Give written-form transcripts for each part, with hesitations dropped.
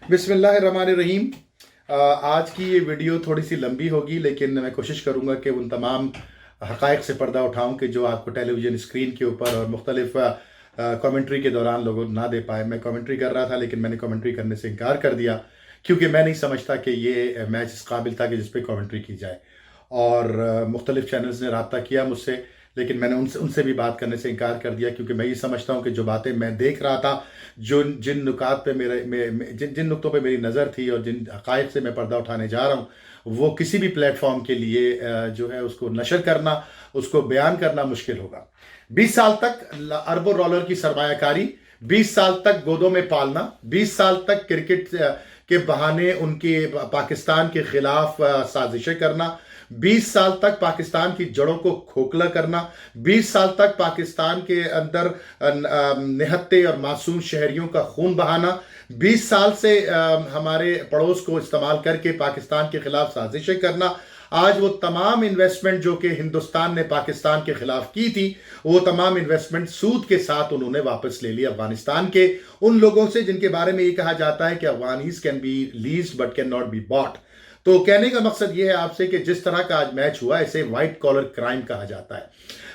बिस्मिल्लाहिर्रहमानिर्रहीम। आज की ये वीडियो थोड़ी सी लंबी होगी, लेकिन मैं कोशिश करूँगा कि उन तमाम हक़ाइक़ से पर्दा उठाऊँ कि जो आपको टेलीविज़न स्क्रीन के ऊपर और मुख्तलिफ कमेंट्री के दौरान लोगों ना दे पाए। मैं कमेंट्री कर रहा था, लेकिन मैंने कमेंट्री करने से इनकार कर दिया, क्योंकि मैं नहीं समझता कि ये मैच इस काबिल था कि जिस पे कमेंट्री की जाए। और मुख्तलिफ चैनल्स ने रब्ता किया मुझसे, लेकिन मैंने उनसे उनसे भी बात करने से इनकार कर दिया, क्योंकि मैं ये समझता हूँ कि जो बातें मैं देख रहा था, जो जिन नुकात पे जिन नुक्तों पे मेरी नज़र थी और जिन हक़ाइक़ से मैं पर्दा उठाने जा रहा हूँ, वो किसी भी प्लेटफॉर्म के लिए जो है उसको नशर करना, उसको बयान करना मुश्किल होगा। 20 साल तक अरबों डॉलर की सरमायाकारी, 20 साल तक गोदों में पालना, 20 साल तक क्रिकेट के बहाने उनके पाकिस्तान के खिलाफ साजिशें करना, 20 साल तक पाकिस्तान की जड़ों को खोखला करना, 20 साल तक पाकिस्तान के अंदर निहत्ते और मासूम शहरियों का खून बहाना, 20 साल से हमारे पड़ोस को इस्तेमाल करके पाकिस्तान के खिलाफ साजिशें करना। आज वो तमाम इन्वेस्टमेंट जो कि हिंदुस्तान ने पाकिस्तान के खिलाफ की थी, वो तमाम इन्वेस्टमेंट सूद के साथ उन्होंने वापस ले ली अफगानिस्तान के उन लोगों से जिनके बारे में ये कहा जाता है कि Afghanis can be leased but can not be bought. तो कहने का मकसद ये है आपसे कि जिस तरह का आज मैच हुआ, इसे व्हाइट कॉलर क्राइम कहा जाता है।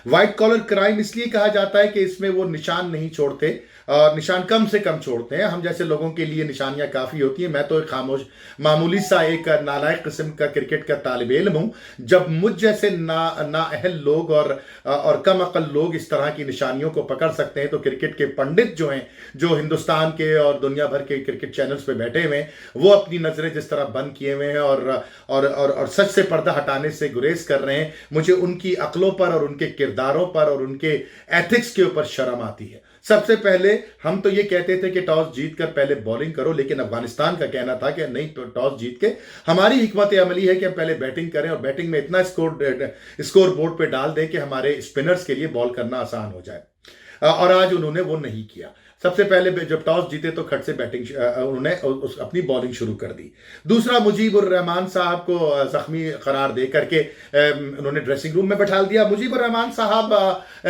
व्हाइट कॉलर क्राइम इसलिए कहा जाता है कि इसमें वो निशान नहीं छोड़ते, और निशान कम से कम छोड़ते हैं। हम जैसे लोगों के लिए निशानियां काफ़ी होती हैं। मैं तो एक खामोश मामूली सा एक नालायक किस्म का क्रिकेट का तालिब इल्म हूँ। जब मुझ जैसे नाअहल लोग और कम अकल लोग इस तरह की निशानियों को पकड़ सकते हैं, तो क्रिकेट के पंडित जो हैं, जो हिंदुस्तान के और दुनिया भर के क्रिकेट चैनल्स पे बैठे हुए हैं, वो अपनी नज़रें जिस तरह बंद किए हुए हैं और सच से पर्दा हटाने से गुरेज कर रहे हैं, मुझे उनकी अक्लों पर और उनके किरदारों पर और उनके एथिक्स के ऊपर शर्म आती है। सबसे पहले हम तो ये कहते थे कि टॉस जीतकर पहले बॉलिंग करो, लेकिन अफगानिस्तान का कहना था कि नहीं, टॉस जीत के हमारी हिकमत अमली है कि हम पहले बैटिंग करें और बैटिंग में इतना स्कोर बोर्ड पे डाल दें कि हमारे स्पिनर्स के लिए बॉल करना आसान हो जाए। और आज उन्होंने वो नहीं किया। सबसे पहले जब टॉस जीते तो खट से बैटिंग उन्होंने अपनी बॉलिंग शुरू कर दी। दूसरा, मुजीबुर रहमान साहब को जख्मी करार दे करके उन्होंने ड्रेसिंग रूम में बैठा दिया। मुजीबुर रहमान साहब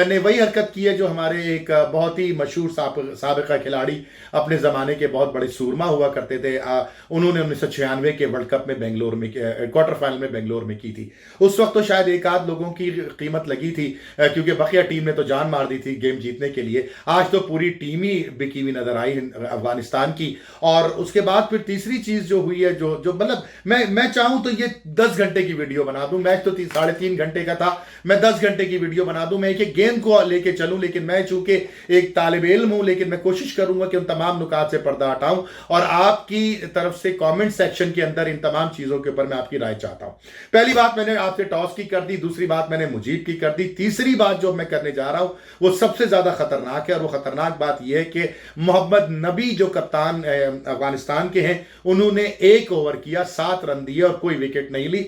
ने वही हरकत की है जो हमारे एक बहुत ही मशहूर साबिका खिलाड़ी, अपने ज़माने के बहुत बड़े सूरमा हुआ करते थे, उन्होंने 1996 के वर्ल्ड कप में बेंगलोर में क्वार्टर फाइनल में बेंगलोर में की थी। उस वक्त तो शायद एक आध लोगों की कीमत लगी थी, क्योंकि बकिया टीम ने तो जान मार दी थी गेम जीतने के लिए। आज तो पूरी टीम ही बिकी हुई नजर आई अफगानिस्तान की। और उसके बाद फिर तीसरी चीज जो हुई है, जो मतलब मैं चाहूं तो ये 10 घंटे की वीडियो बना दूं। मैच तो 3.5 घंटे का था, मैं 10 घंटे की वीडियो बना दूं, मैं एक गेम को लेके चलूं। लेकिन मैं चूंकि एक तालिब इल्म हूं, लेकिन मैं कोशिश करूंगा कि उन तमाम नुकात से पर्दा हटाऊं और आपकी तरफ से कमेंट सेक्शन के अंदर इन तमाम चीजों के ऊपर मैं आपकी राय चाहता हूं। पहली बात मैंने आपसे टॉस की कर दी, दूसरी बात मैंने मुजीब की कर दी, तीसरी बात जो मैं करने जा रहा हूं वो सबसे ज्यादा खतरनाक है। और वो खतरनाक बात यह है कि मोहम्मद नबी जो कप्तान अफगानिस्तान के हैं, उन्होंने 1 ओवर किया, 7 रन दिए और कोई विकेट नहीं ली।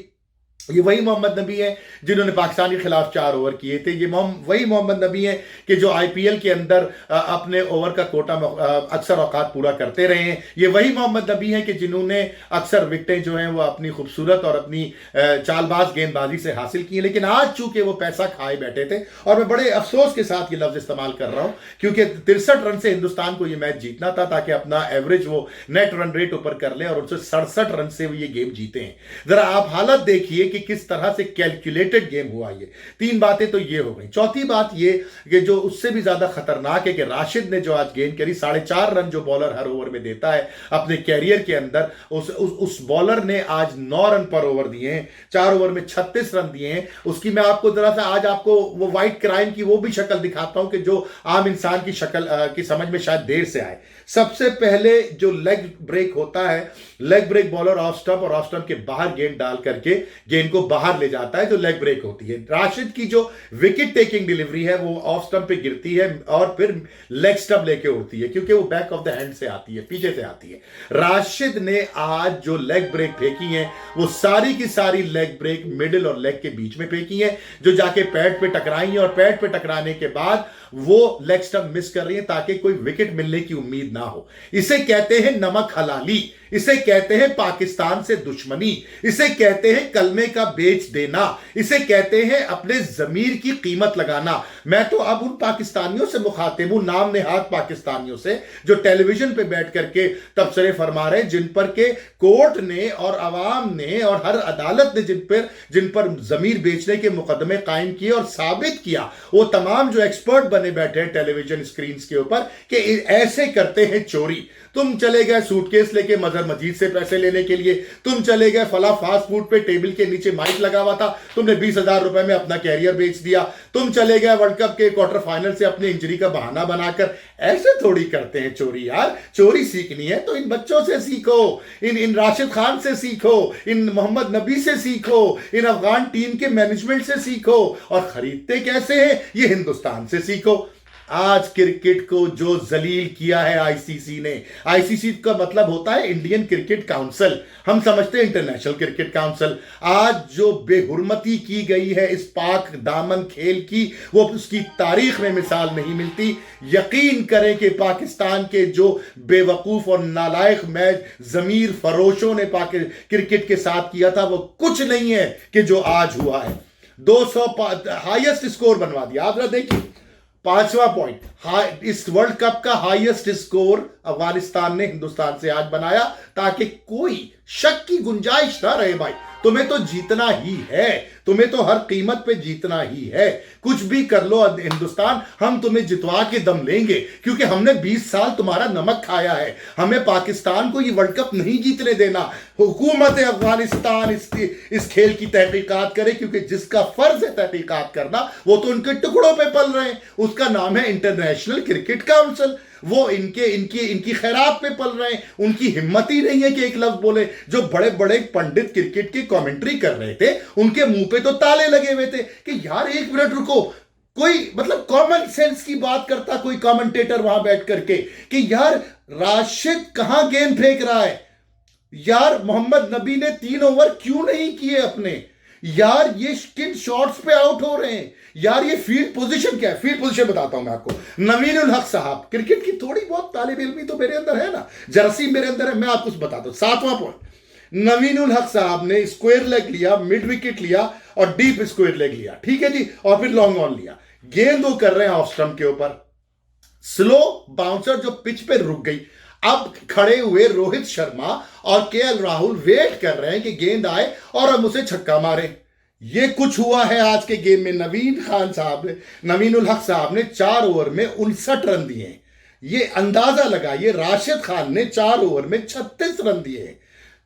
ये वही मोहम्मद नबी है जिन्होंने पाकिस्तान के खिलाफ 4 ओवर किए थे। ये वही मोहम्मद नबी है कि जो आईपीएल के अंदर अपने ओवर का कोटा अक्सर औकात पूरा करते रहे हैं। ये वही मोहम्मद नबी है कि जिन्होंने अक्सर विकेटें जो हैं वो अपनी खूबसूरत और अपनी चालबाज गेंदबाजी से हासिल की हैं। लेकिन आज चूंकि वो पैसा खाए बैठे थे, और मैं बड़े अफसोस के साथ ये लफ्ज इस्तेमाल कर रहा हूं, क्योंकि 63 रन से हिंदुस्तान को ये मैच जीतना था, ताकि अपना एवरेज वो नेट रन रेट ऊपर कर ले, और उनसे 67 रन से वो ये गेम जीते हैं। जरा आप हालत देखिए कि किस तरह से कैलकुलेटेड गेम हुआ। ये 3 बातें तो ये हो गई। चौथी बात ये कि जो उससे भी ज्यादा खतरनाक है कि राशिद ने जो आज गेंद करी, 4.5 रन जो बॉलर हर ओवर में देता है अपने कैरियर के अंदर, उस बॉलर ने आज 9 रन पर ओवर दिए हैं, 4 ओवर में 36 रन दिए हैं। उसकी मैं आपको जरा सा आज आपको वो व्हाइट क्राइम की वो भी शक्ल दिखाता हूं कि जो आम इंसान की शक्ल की समझ में शायद देर से आए। सबसे पहले जो लेग ब्रेक होता है, leg break bowler off stump और ऑफ स्टंप के बाहर गेंद डाल करके गेंद को बाहर ले जाता है, जो लेग ब्रेक होती है। राशिद की जो विकेट टेकिंग डिलीवरी है वो ऑफ स्टंप पे गिरती है और फिर लेग स्टंप लेके उड़ती है, क्योंकि वो बैक ऑफ द हैंड से आती है, पीछे से आती है। राशिद ने आज जो लेग ब्रेक फेंकी है वो सारी की सारी लेग ब्रेक मिडिल और लेग के बीच में फेंकी है, जो जाके पैड पे टकराई है, और पैड पे टकराने के बाद वो लेग स्टंप मिस कर रही है ताकि कोई विकेट मिलने की उम्मीद ना हो। इसे कहते हैं नमक हलाली। इसे कहते हैं पाकिस्तान से दुश्मनी, इसे कहते हैं कलमे का बेच देना, इसे कहते हैं अपने जमीर की कीमत लगाना। मैं तो अब उन पाकिस्तानियों से मुखातिब हूं, नाम नेहाद पाकिस्तानियों से, जो टेलीविजन पे बैठ करके तबसरे फरमा रहे हैं, जिन पर के कोर्ट ने और अवाम ने और हर अदालत ने जिन पर जमीर बेचने के मुकदमे कायम किए और साबित किया, वो तमाम जो एक्सपर्ट बने बैठे हैं टेलीविजन स्क्रीन के ऊपर कि ऐसे करते हैं चोरी। तुम चले गए सूटकेस लेके मजहर मस्जिद से पैसे लेने के लिए, तुम चले गए फला फास्ट फूड पे टेबल के नीचे माइक लगा हुआ था, तुमने 20,000 रुपए में अपना कैरियर बेच दिया, तुम चले गए वर्ल्ड कप के क्वार्टर फाइनल से अपनी इंजरी का बहाना बनाकर। ऐसे थोड़ी करते हैं चोरी यार। चोरी सीखनी है तो इन बच्चों से सीखो, इन राशिद खान से सीखो, इन मोहम्मद नबी से सीखो, इन अफगान टीम के मैनेजमेंट से सीखो, और खरीदते कैसे हैं ये हिंदुस्तान से सीखो। आज क्रिकेट को जो जलील किया है आईसीसी ने, आईसीसी का मतलब होता है इंडियन क्रिकेट काउंसिल, हम समझते हैं इंटरनेशनल क्रिकेट काउंसिल। आज जो बेहुरमती की गई है इस पाक दामन खेल की, वो उसकी तारीख में मिसाल नहीं मिलती। यकीन करें कि पाकिस्तान के जो बेवकूफ और नालायक मैच जमीर फरोशों ने क्रिकेट के साथ किया था, वो कुछ नहीं है कि जो आज हुआ है। 200 हाईएस्ट स्कोर बनवा दिया। आप जरा देखिए, 5वां पॉइंट, इस वर्ल्ड कप का हाईएस्ट स्कोर अफगानिस्तान ने हिंदुस्तान से आज बनाया, ताकि कोई शक की गुंजाइश ना रहे। भाई तुम्हें तो जीतना ही है, तुम्हें तो हर कीमत पे जीतना ही है। कुछ भी कर लो हिंदुस्तान, हम तुम्हें जितवा के दम लेंगे, क्योंकि हमने 20 साल तुम्हारा नमक खाया है। हमें पाकिस्तान को ये वर्ल्ड कप नहीं जीतने देना। हुकूमत अफगानिस्तान इस खेल की तहकीकात करे, क्योंकि जिसका फर्ज है तहकीकात करना, वो तो उनके टुकड़ों पे पल रहे हैं। उसका नाम है इंटरनेशनल क्रिकेट काउंसिल। वो इनकी खैरात पे पल रहे हैं। उनकी हिम्मत ही नहीं है कि एक लफ्ज बोले। जो बड़े बड़े पंडित क्रिकेट की कमेंट्री कर रहे थे, उनके मुंह पे तो ताले लगे हुए थे कि यार एक मिनट रुको, कोई मतलब कॉमन सेंस की बात करता कोई कमेंटेटर वहां बैठ करके कि यार राशिद कहां गेंद फेंक रहा है, यार मोहम्मद नबी ने 3 ओवर क्यों नहीं किए अपने, यार ये किन शॉट्स पे आउट हो रहे हैं, यार ये फील्ड पोजीशन क्या है। फील्ड पोजीशन बताता हूं मैं आपको। नवीन उल हक साहब, क्रिकेट की थोड़ी बहुत तालिब इल्मी तो मेरे अंदर है ना, जरासीम मेरे अंदर है, मैं आपको बताता हूं। 7वां पॉइंट, नवीन उल हक साहब ने स्क्वायर लेग लिया, मिड विकेट लिया और डीप स्क्वायर लेग लिया, ठीक है जी, और फिर लॉन्ग ऑन लिया। गेंद वो कर रहे हैं ऑफ स्टंप के ऊपर, स्लो बाउंसर जो पिच पे रुक गई। अब खड़े हुए रोहित शर्मा और केएल राहुल वेट कर रहे हैं कि गेंद आए और हम उसे छक्का मारे। ये कुछ हुआ है आज के गेम में। नवीन उल हक साहब ने 4 ओवर में 59 रन दिए। ये अंदाजा लगाइए, राशिद खान ने 4 ओवर में 36 रन दिए।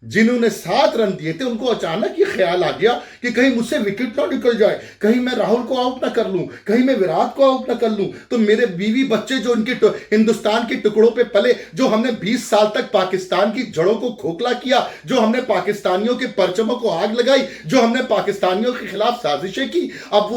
जिन्होंने 7 रन दिए थे, उनको अचानक ये ख्याल आ गया कि कहीं मुझसे विकेट ना निकल जाए, कहीं मैं राहुल को आउट ना कर लूं, कहीं मैं विराट को आउट ना कर लूं, तो मेरे बीवी बच्चे जो इनके हिंदुस्तान के टुकड़ों पे पले, जो हमने 20 साल तक पाकिस्तान की जड़ों को खोखला किया, जो हमने पाकिस्तानियों के परचमों को आग लगाई, जो हमने पाकिस्तानियों के खिलाफ साजिशें की, अब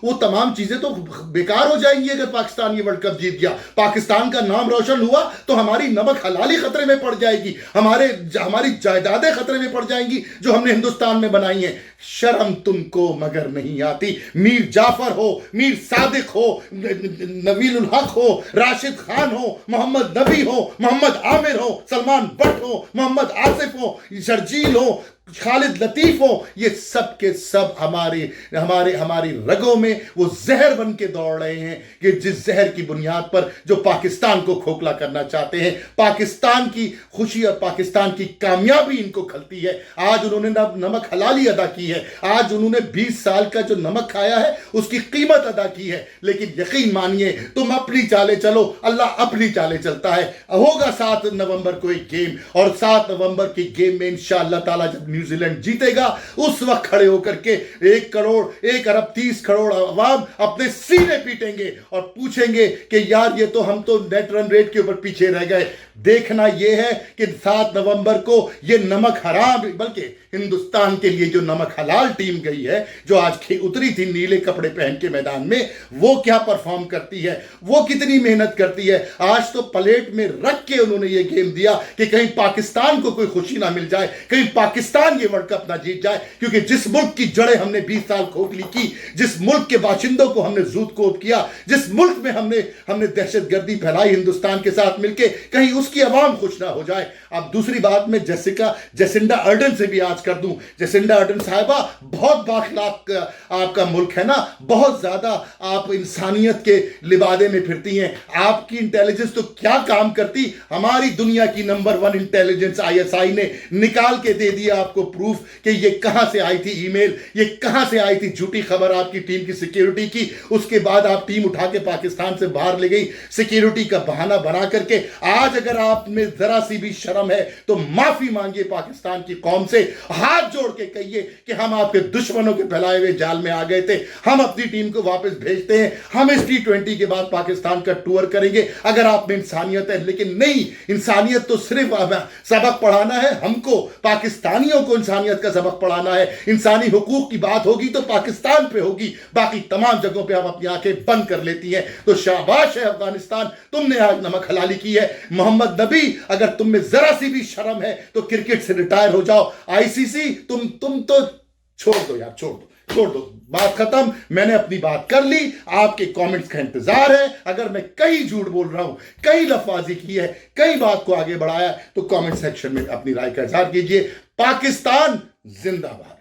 वो तमाम चीजें तो बेकार हो जाएंगी अगर पाकिस्तान ये वर्ल्ड कप जीत गया। पाकिस्तान का नाम रोशन हुआ तो हमारी नमक हलाली खतरे में पड़ जाएगी, हमारी जायदादें खतरे में पड़ जाएंगी जो हमने हिंदुस्तान में बनाई हैं। शर्म तुमको मगर नहीं आती। मीर जाफर हो, मीर सादिक हो, नवीन उल हक हो, राशिद खान हो, मोहम्मद नबी हो, मोहम्मद आमिर हो, सलमान बट हो, मोहम्मद आसिफ हो, शर्जील हो, खालिद लतीफ हो, ये सब के सब हमारी रगों में वो जहर बन के दौड़ रहे हैं कि जिस जहर की बुनियाद पर जो पाकिस्तान को खोखला करना चाहते हैं, पाकिस्तान की खुशी और पाकिस्तान की कामयाबी इनको खलती है। आज उन्होंने नमक हलाली अदा की है, आज उन्होंने 20 साल का जो नमक खाया है उसकी कीमत अदा की है। लेकिन यकीन मानिए, तुम अपनी चाले चलो, अल्लाह अपनी चाले चलता है। होगा 7 नवंबर को एक गेम, और 7 नवंबर की गेम में इंशाअल्लाह ताला जब न्यूजीलैंड जीतेगा, उस वक्त खड़े होकर के 1 करोड़ 1 अरब 30 करोड़ अवाम अपने सीने पीटेंगे और पूछेंगे कि यार ये तो हम तो नेट रन रेट के ऊपर पीछे रह गए। देखना यह है कि 7 नवंबर को ये नमक हराम, बल्कि हिंदुस्तान के लिए जो नमक हलाल टीम गई है, जो आज उतरी थी नीले कपड़े पहन के मैदान में, वो क्या परफॉर्म करती है, वो कितनी मेहनत करती है। आज तो प्लेट में रख के उन्होंने ये गेम दिया कि कहीं पाकिस्तान को कोई खुशी ना मिल जाए, कहीं पाकिस्तान पाकिस्तान ये वर्ल्ड कप ना जीत जाए, क्योंकि जिस मुल्क की जड़ें हमने 20 साल खोखली की, जिस मुल्क के बाशिंदों को हमने ज़ूदकोप किया, जिस मुल्क में हमने दहशतगर्दी फैलाई हिंदुस्तान के साथ मिलकर, कहीं उसकी आवाम खुश ना हो जाए। अब दूसरी बात मैं जेसिंडा अर्डन से भी आज कर दूं। जेसिंडा अर्डन साहिबा, बहुत बाखलाक आपका मुल्क है ना, बहुत ज्यादा आप इंसानियत के लिबादे में फिरती हैं। आपकी इंटेलिजेंस तो क्या काम करती, हमारी दुनिया की नंबर 1 इंटेलिजेंस ISI ने निकाल के दे दिया आपको प्रूफ कि ये कहां से आई थी ईमेल, ये कहां से आई थी झूठी खबर आपकी टीम की सिक्योरिटी की। उसके बाद आप टीम उठा के पाकिस्तान से बाहर ले गई सिक्योरिटी का बहाना बना करके। आज अगर आप में जरा सी भी शर्म है तो माफी मांगिए पाकिस्तान की कौम से, हाथ जोड़ के कहिए कि हम आपके दुश्मनों के फैलाए हुए जाल में आ गए थे, हम अपनी टीम को वापस भेजते हैं, हम इस T20 के बाद पाकिस्तान का टूर करेंगे अगर आप में इंसानियत है। लेकिन नहीं, इंसानियत तो सिर्फ सबक पढ़ाना है, हमको पाकिस्तानियों को इंसानियत का सबक पढ़ाना है। इंसानी हुकूक की बात होगी तो पाकिस्तान पे होगी, बाकी तमाम जगहों पे आप अपनी आंखें बंद कर लेती हैं। तो शाबाश है अफगानिस्तान, तुमने आज नमक हलाली की है। मोहम्मद नबी, अगर तुम में जरा सी भी शर्म है तो क्रिकेट से रिटायर हो जाओ। ICC तुम तो छोड़ दो यार, छोड़ दो, बात खत्म। मैंने अपनी बात कर ली, आपके कमेंट्स का इंतजार है। अगर मैं कहीं झूठ बोल रहा हूं, कहीं लफाजी की है, कई बात को आगे बढ़ाया, तो कमेंट सेक्शन में अपनी राय का इजहार कीजिए। पाकिस्तान जिंदाबाद।